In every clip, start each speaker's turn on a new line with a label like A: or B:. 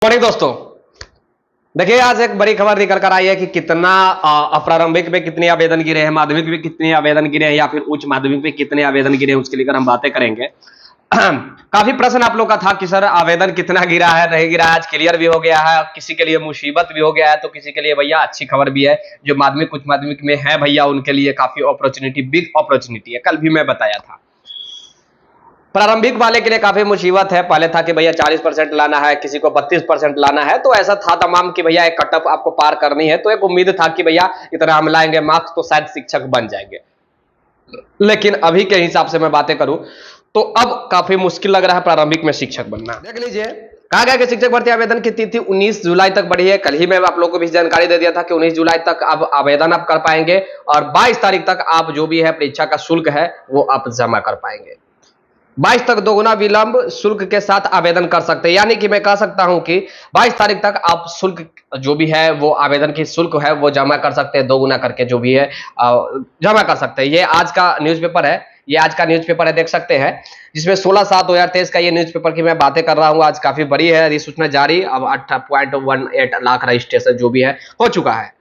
A: Morning दोस्तों, देखिए आज एक बड़ी खबर निकल कर आई है कि कितना प्रारंभिक में कितने आवेदन गिरे हैं, माध्यमिक में कितने आवेदन गिरे हैं या फिर उच्च माध्यमिक में कितने आवेदन गिरे हैं, उसके लेकर हम बातें करेंगे। काफी प्रश्न आप लोग का था कि सर आवेदन कितना गिरा है, नहीं गिरा है। आज क्लियर भी हो गया है, किसी के लिए मुसीबत भी हो गया है तो किसी के लिए भैया अच्छी खबर भी है। जो माध्यमिक उच्च माध्यमिक में है भैया उनके लिए काफी अपॉर्चुनिटी, बिग अपॉर्चुनिटी है। कल भी मैं बताया था। प्रारंभिक वाले के लिए काफी मुसीबत है। पहले था कि भैया 40% लाना है, किसी को 32% लाना है, तो ऐसा था तमाम कि भैया एक कटअप आपको पार करनी है। तो एक उम्मीद था कि भैया इतना हम लाएंगे मार्क्स तो शायद शिक्षक बन जाएंगे। लेकिन अभी के हिसाब से मैं बातें करूं तो अब काफी मुश्किल लग रहा है प्रारंभिक में शिक्षक बनना। देख लीजिए, कहा गया कि शिक्षक भर्ती आवेदन की तिथि 19 जुलाई तक बढ़ी है। कल ही मैं आप लोगों को भी जानकारी दे दिया था कि 19 जुलाई तक आप आवेदन आप कर पाएंगे और 22 तारीख तक आप जो भी है परीक्षा का शुल्क है वो आप जमा कर पाएंगे। 22 तक दोगुना विलंब शुल्क के साथ आवेदन कर सकते हैं। यानी कि मैं कह सकता हूं कि 22 तारीख तक आप शुल्क जो भी है वो आवेदन की शुल्क है वो जमा कर सकते हैं, दोगुना करके जो भी है जमा कर सकते हैं। ये आज का न्यूज़पेपर है, ये आज का न्यूज़पेपर है, देख सकते हैं, जिसमें 16/7/2023 का ये न्यूज़पेपर की मैं बातें कर रहा हूं। आज काफी बड़ी है अधिसूचना जारी। अब 8.18 लाख रजिस्ट्रेशन जो भी है हो चुका है।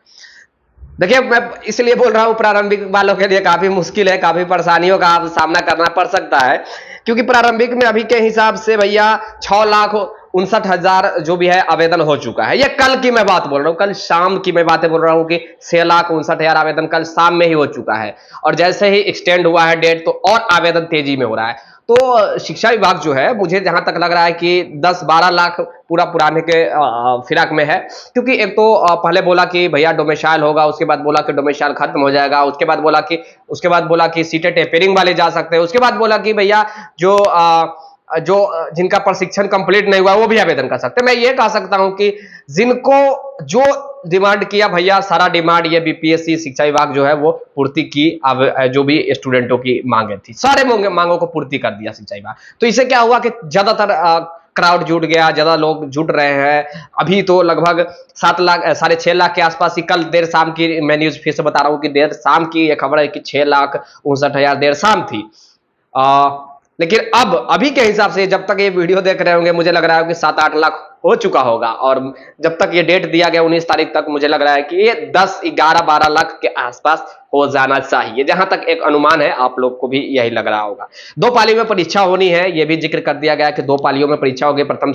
A: देखिए, मैं इसलिए बोल रहा हूं प्रारंभिक वालों के लिए काफी मुश्किल है, काफी परेशानियों का आप सामना करना पड़ सकता है, क्योंकि प्रारंभिक में अभी के हिसाब से भैया 6,59,000 जो भी है आवेदन हो चुका है। ये कल की मैं बात बोल रहा हूं, कल शाम की मैं बातें बोल रहा हूं कि 6,59,000 आवेदन कल शाम में ही हो चुका है। और जैसे ही एक्सटेंड हुआ है डेट तो और आवेदन तेजी में हो रहा है। तो शिक्षा विभाग जो है, मुझे जहां तक लग रहा है कि 10-12 लाख पूरा पुराने के फिराक में है। क्योंकि एक तो पहले बोला कि भैया डोमिसाइल होगा, उसके बाद बोला कि डोमिसाइल खत्म हो जाएगा, उसके बाद बोला कि सीटें टेपरिंग वाले जा सकते हैं, उसके बाद बोला कि भैया जो जिनका प्रशिक्षण कंप्लीट नहीं हुआ वो भी आवेदन कर सकते हैं। मैं ये कह सकता हूं कि जिनको जो डिमांड किया भैया, सारा डिमांड ये बीपीएससी शिक्षा विभाग जो है वो पूर्ति की। अब जो भी स्टूडेंटों की मांगे थी सारे मांगों को पूर्ति कर दिया शिक्षा विभाग। तो इससे क्या हुआ कि ज्यादातर क्राउड जुट गया, ज्यादा लोग जुट रहे हैं। अभी तो लगभग 7 लाख 6.5 लाख के आसपास ही, कल देर शाम की मैं न्यूज फिर से बता रहा हूँ कि देर शाम की यह खबर है कि 6,59,000 देर शाम थी। लेकिन अब अभी के हिसाब से जब तक ये वीडियो देख रहे होंगे मुझे लग रहा है कि 7-8 लाख हो चुका होगा। और जब तक ये डेट दिया गया 19 तारीख तक, मुझे लग रहा है कि ये 10-11-12 लाख के आसपास हो जाना चाहिए, जहां तक एक अनुमान है। आप लोग को भी यही लग रहा होगा। 2 पालियों में परीक्षा होनी है, यह भी जिक्र कर दिया गया कि 2 पालियों में परीक्षा होगी। प्रथम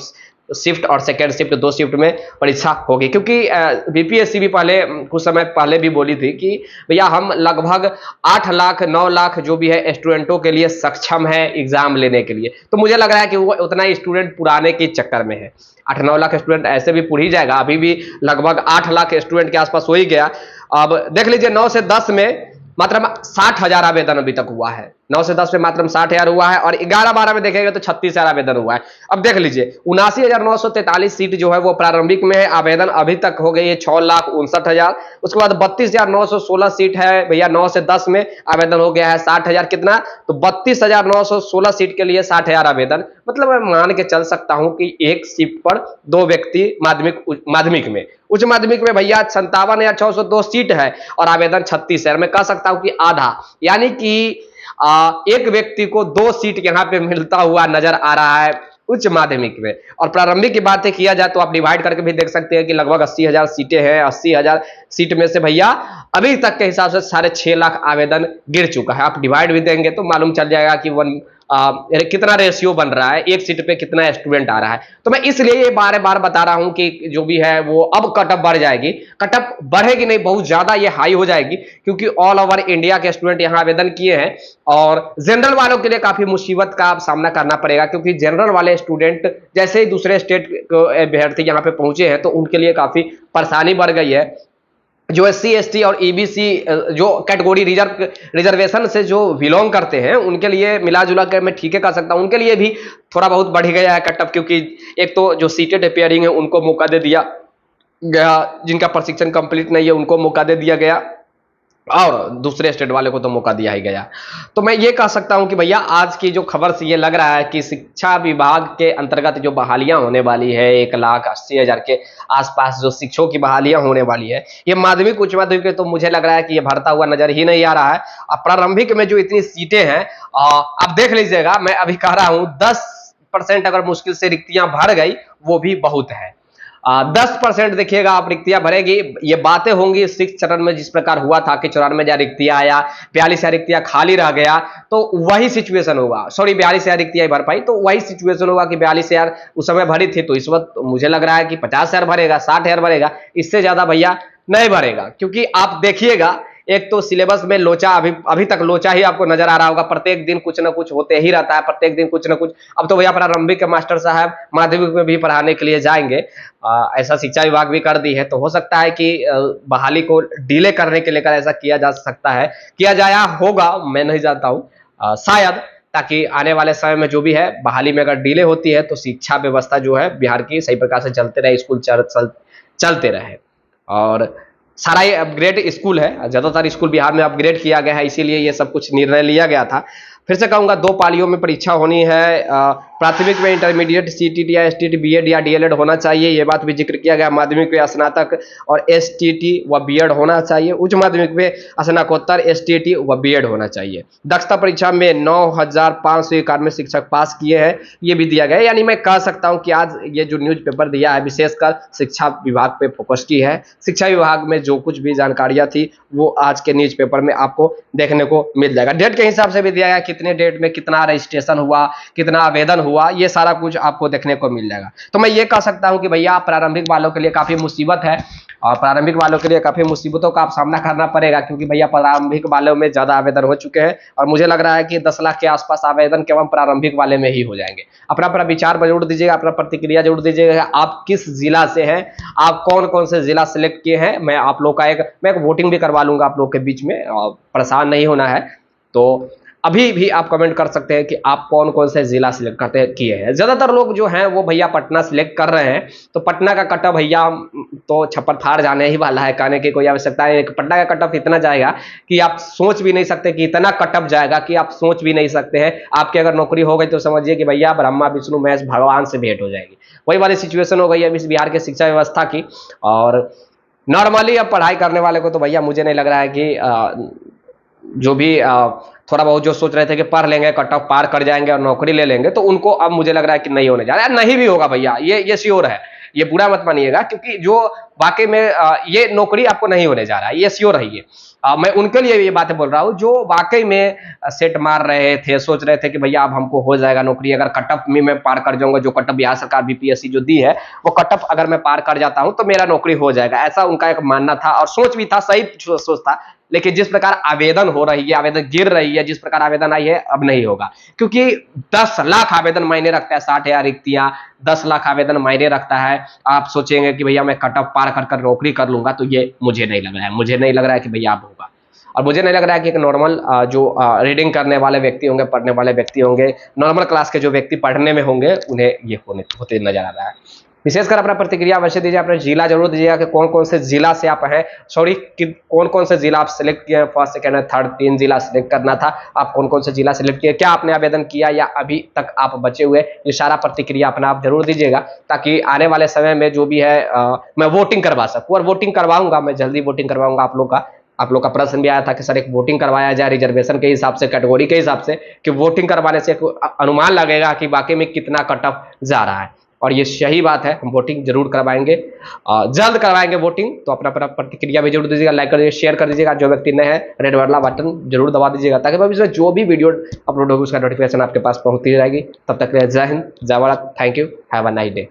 A: शिफ्ट और सेकेंड शिफ्ट 2 शिफ्ट में परीक्षा होगी। क्योंकि बीपीएससी भी पहले कुछ समय पहले भी बोली थी कि भैया हम लगभग 8 लाख 9 लाख जो भी है स्टूडेंटों के लिए सक्षम है एग्जाम लेने के लिए। तो मुझे लग रहा है कि वो उतना स्टूडेंट पुराने के चक्कर में है। 8-9 लाख स्टूडेंट ऐसे भी पूरी जाएगा। अभी भी लगभग 8 लाख स्टूडेंट के आसपास हो ही गया। अब देख लीजिए, 9 से 10 में मात्र 60,000 आवेदन अभी तक हुआ है। 9 से 10 में मात्र 60,000 हुआ है और 11-12 में देखेंगे तो 36,000 आवेदन हुआ है। अब देख लीजिए, 79,943 सीट जो है वो प्रारंभिक में है। आवेदन अभी तक हो गई है 6,59,000। उसके बाद 32,916 सीट है भैया। 9 से 10 में आवेदन हो गया है 60,000। कितना? तो 32,916 सीट के लिए 60,000 आवेदन। मतलब मैं मान के चल सकता हूं कि एक सीट पर 2 व्यक्ति माध्यमिक में। उच्च माध्यमिक में भैया 57,602 सीट है और आवेदन 36 है। मैं कह सकता हूं कि आधा, यानी कि एक व्यक्ति को 2 सीट यहां पे मिलता हुआ नजर आ रहा है उच्च माध्यमिक में। और प्रारंभिक की बातें किया जाए तो आप डिवाइड करके भी देख सकते हैं कि लगभग 80,000 सीटें हैं। 80,000 सीट में से भैया अभी तक के हिसाब से 6.5 लाख आवेदन गिर चुका है। आप डिवाइड भी देंगे तो मालूम चल जाएगा कि कितना रेशियो बन रहा है, एक सीट पे कितना स्टूडेंट आ रहा है। तो मैं इसलिए ये बार बार बता रहा हूं कि जो भी है वो अब कटअप बढ़ जाएगी। कटअप बढ़ेगी नहीं, बहुत ज्यादा ये हाई हो जाएगी, क्योंकि ऑल ओवर इंडिया के स्टूडेंट यहां आवेदन किए हैं। और जनरल वालों के लिए काफी मुसीबत का सामना करना पड़ेगा, क्योंकि जनरल वाले स्टूडेंट जैसे ही दूसरे स्टेट के अभ्यर्थी यहाँ पे पहुंचे हैं तो उनके लिए काफी परेशानी बढ़ गई है। जो SC ST और EBC जो कैटेगरी रिजर्वेशन से जो बिलोंग करते हैं उनके लिए मिला जुला कर मैं ठीक है कर सकता हूं, उनके लिए भी थोड़ा बहुत बढ़ गया है कटअप। क्योंकि एक तो जो सीटेड अपेयरिंग है उनको मौका दे दिया गया, जिनका प्रशिक्षण कंप्लीट नहीं है उनको मौका दे दिया गया, और दूसरे स्टेट वाले को तो मौका दिया ही गया। तो मैं ये कह सकता हूं कि भैया आज की जो खबर से ये लग रहा है कि शिक्षा विभाग के अंतर्गत जो बहालियां होने वाली है 1,80,000 के आसपास जो शिक्षकों की बहालियां होने वाली है, ये माध्यमिक उच्च माध्यमिक तो मुझे लग रहा है कि ये भरता हुआ नजर ही नहीं आ रहा है। अब प्रारंभिक में जो इतनी सीटें हैं आप देख लीजिएगा, मैं अभी कह रहा हूं 10% अगर मुश्किल से रिक्तियां भर गई वो भी बहुत है। 10% देखिएगा आप रिक्तियां भरेगी। ये बातें होंगी 6 चरण में जिस प्रकार हुआ था कि 94,000 रिक्तियां आया, 42,000 रिक्तियां खाली रह गया, तो वही सिचुएशन होगा। सॉरी 42,000 रिक्तियां भर पाई, तो वही सिचुएशन होगा कि 42,000 उस समय भरी थी, तो इस वक्त मुझे लग रहा है कि 50,000 भरेगा, 60,000 भरेगा, इससे ज्यादा भैया नहीं भरेगा। क्योंकि आप देखिएगा एक तो सिलेबस में लोचा अभी तक लोचा ही आपको नजर आ रहा होगा। प्रत्येक दिन कुछ ना कुछ होते ही रहता है, प्रत्येक दिन कुछ ना कुछ। अब तो भैया प्रारंभिक के मास्टर साहब माध्यमिक में भी पढ़ाने के लिए जाएंगे, ऐसा शिक्षा विभाग भी कर दी है। तो हो सकता है कि बहाली को डिले करने के लेकर ऐसा किया जा सकता है, किया जाया होगा, मैं नहीं जानता हूं, शायद, ताकि आने वाले समय में जो भी है बहाली में अगर डिले होती है तो शिक्षा व्यवस्था जो है बिहार की सही प्रकार से चलते रहे, स्कूल चलते रहे। और सारा ये अपग्रेड स्कूल है, ज्यादातर स्कूल बिहार में अपग्रेड किया गया है, इसीलिए ये सब कुछ निर्णय लिया गया था। फिर से कहूंगा 2 पालियों में परीक्षा होनी है। प्राथमिक में इंटरमीडिएट सीटीटी या एसटीटी बीएड या डीएलएड होना चाहिए, ये बात भी जिक्र किया गया। माध्यमिक में स्नातक और एसटीटी व बीएड होना चाहिए। उच्च माध्यमिक में स्नातकोत्तर एसटीटी व बीएड होना चाहिए। दक्षता परीक्षा में 9,591 शिक्षक पास किए हैं, ये भी दिया गया। यानी मैं कह सकता हूं कि आज ये जो न्यूज पेपर दिया है विशेषकर शिक्षा विभाग पे फोकस की है। शिक्षा विभाग में जो कुछ भी जानकारियां थी वो आज के न्यूज पेपर में आपको देखने को मिल जाएगा। डेट के हिसाब से भी दिया गया, कितने डेट में कितना रजिस्ट्रेशन हुआ, कितना आवेदन हुआ, ये सारा कुछ आपको देखने को मिल जाएगा। तो मैं ये कह सकता हूं कि भैया प्रारंभिक वालों के लिए काफी मुसीबत है, और प्रारंभिक वालों के लिए काफी मुसीबतों का आप सामना करना पड़ेगा। क्योंकि भैया प्रारंभिक वालों में ज्यादा आवेदन हो चुके हैं, और मुझे लग रहा है कि 10 लाख के आसपास आवेदन केवल प्रारंभिक वाले में ही हो जाएंगे। अपना अपना विचार जरूर दीजिएगा, अपना प्रतिक्रिया जरूर दीजिएगा। आप किस जिला से हैं, आप कौन कौन से जिला सिलेक्ट किए हैं। मैं आप लोग का मैं एक वोटिंग भी करवा लूंगा आप लोग के बीच में, परेशान नहीं होना है। तो अभी भी आप कमेंट कर सकते हैं कि आप कौन कौन से जिला सिलेक्ट करते किए हैं। ज्यादातर लोग जो हैं वो भैया पटना सिलेक्ट कर रहे हैं, तो पटना का कट ऑफ भैया तो छप्पर फाड़ जाने ही वाला है, कहने की कोई आवश्यकता है। पटना का कट ऑफ इतना जाएगा कि आप सोच भी नहीं सकते, कि इतना कट ऑफ जाएगा कि आप सोच भी नहीं सकते हैं। आपकी अगर नौकरी हो गई तो समझिए कि भैया ब्रह्मा विष्णु महेश भगवान से भेंट हो जाएगी। वही वाली सिचुएशन हो गई है इस बिहार के शिक्षा व्यवस्था की। और नॉर्मली अब पढ़ाई करने वाले को तो भैया मुझे नहीं लग रहा है कि जो भी थोड़ा बहुत जो सोच रहे थे कि पढ़ लेंगे, कट ऑफ पार कर जाएंगे और नौकरी ले लेंगे, तो उनको अब मुझे लग रहा है कि नहीं होने जा रहा है। नहीं भी होगा भैया, ये श्योर है, ये बुरा मत मानिएगा। क्योंकि जो वाकई में ये नौकरी आपको नहीं होने जा रहा है, ये श्योर है। ये मैं उनके लिए ये बातें बोल रहा हूँ जो वाकई में सेट मार रहे थे, सोच रहे थे कि भैया अब हमको हो जाएगा नौकरी, अगर कट ऑफ में मैं पार कर जाऊंगा, जो कट ऑफ बिहार सरकार बीपीएससी जो दी है वो कट ऑफ अगर मैं पार कर जाता हूं तो मेरा नौकरी हो जाएगा, ऐसा उनका एक मानना था और सोच भी था, सही सोच था। लेकिन जिस प्रकार आवेदन हो रही है, आवेदन गिर रही है, जिस प्रकार आवेदन आई है, अब नहीं होगा। क्योंकि 10 लाख आवेदन मायने रखता है, 60,000 रिक्तियां, 10 लाख आवेदन मायने रखता है। आप सोचेंगे कि भैया मैं कट ऑफ पार कर नौकरी कर लूंगा, तो ये मुझे नहीं लग रहा है। मुझे नहीं लग रहा है कि भैया अब होगा। और मुझे नहीं लग रहा है कि एक नॉर्मल जो रीडिंग करने वाले व्यक्ति होंगे, पढ़ने वाले व्यक्ति होंगे, नॉर्मल क्लास के जो व्यक्ति पढ़ने में होंगे, उन्हें ये होते नजर आ रहा है। विशेषकर अपना प्रतिक्रिया अवश्य दीजिए, अपना जिला जरूर दीजिएगा कि कौन कौन से जिला से आप हैं, सॉरी कौन कौन से जिला आप सिलेक्ट किए हैं, फर्स्ट सेकंड थर्ड 3 जिला सिलेक्ट करना था, आप कौन कौन से जिला सिलेक्ट किए, क्या आपने आवेदन किया या अभी तक आप बचे हुए, ये सारा प्रतिक्रिया अपना आप जरूर दीजिएगा, ताकि आने वाले समय में जो भी है मैं वोटिंग करवा सकूँ। और वोटिंग करवाऊंगा, मैं जल्दी वोटिंग करवाऊंगा आप लोग का प्रश्न भी आया था कि सर एक वोटिंग करवाया जाए रिजर्वेशन के हिसाब से, कैटेगरी के हिसाब से, कि वोटिंग करवाने से अनुमान लगेगा कि वाकई में कितना कट ऑफ जा रहा है। और ये सही बात है, हम वोटिंग जरूर करवाएंगे, जल्द करवाएंगे वोटिंग। तो अपना प्रतिक्रिया भी जरूर दीजिएगा, लाइक कर दीजिए, शेयर कर दीजिएगा। जो व्यक्ति नए हैं रेड वाला बटन जरूर दबा दीजिएगा, ताकि भविष्य में जो भी वीडियो अपलोड होगी उसका नोटिफिकेशन आपके पास पहुंचती रहेगी। तब तक जय हिंद, जय Bharat, thank you, have a nice day.